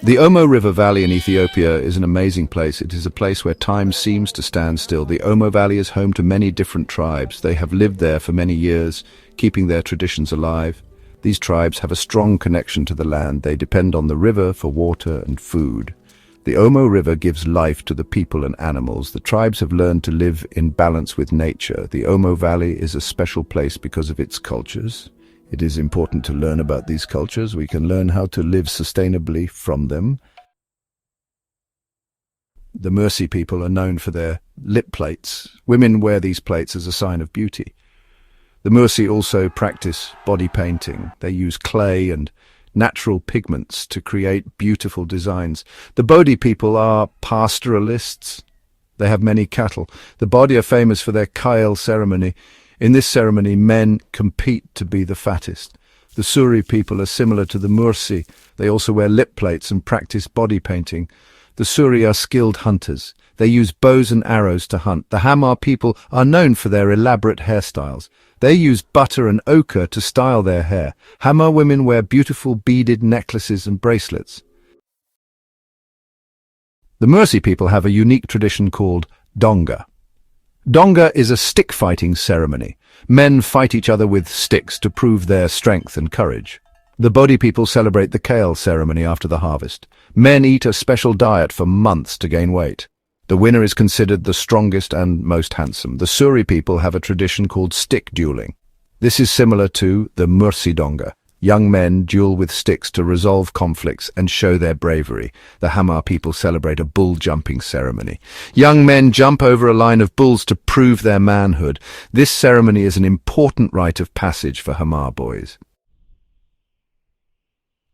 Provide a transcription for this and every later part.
The Omo River Valley in Ethiopia is an amazing place. It is a place where time seems to stand still. The Omo Valley is home to many different tribes. They have lived there for many years, keeping their traditions alive. These tribes have a strong connection to the land. They depend on the river for water and food. The Omo River gives life to the people and animals. The tribes have learned to live in balance with nature. The Omo Valley is a special place because of its cultures. It is important to learn about these cultures. We can learn how to live sustainably from them. The Mursi people are known for their lip plates. Women wear these plates as a sign of beauty. The Mursi also practice body painting. They use clay and natural pigments to create beautiful designs. The Bodi people are pastoralists. They have many cattle. The Bodi are famous for their cradle ceremony. In this ceremony, men compete to be the fattest. The Suri people are similar to the Mursi. They also wear lip plates and practice body painting. The Suri are skilled hunters. They use bows and arrows to hunt. The Hamar people are known for their elaborate hairstyles. They use butter and ochre to style their hair. Hamar women wear beautiful beaded necklaces and bracelets. The Mursi people have a unique tradition called donga. Donga is a stick-fighting ceremony. Men fight each other with sticks to prove their strength and courage. The Bodi people celebrate the cradle ceremony after the harvest. Men eat a special diet for months to gain weight. The winner is considered the strongest and most handsome. The Suri people have a tradition called stick dueling. This is similar to the Mursi donga. Young men duel with sticks to resolve conflicts and show their bravery. The Hamar people celebrate a bull jumping ceremony. Young men jump over a line of bulls to prove their manhood. This ceremony is an important rite of passage for Hamar boys.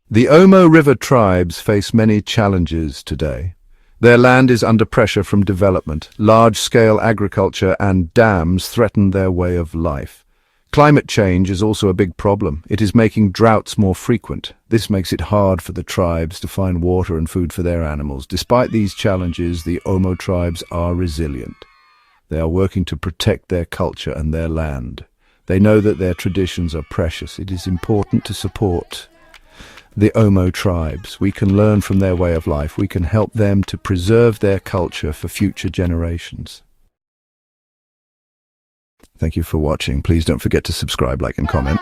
The Omo River tribes face many challenges today. Their land is under pressure from development. Large-scale agriculture and dams threaten their way of life. Climate change is also a big problem. It is making droughts more frequent. This makes it hard for the tribes to find water and food for their animals. Despite these challenges, the Omo tribes are resilient. They are working to protect their culture and their land. They know that their traditions are precious. It is important to support the Omo tribes. We can learn from their way of life. We can help them to preserve their culture for future generations. Thank you for watching. Please don't forget to subscribe, like, and comment.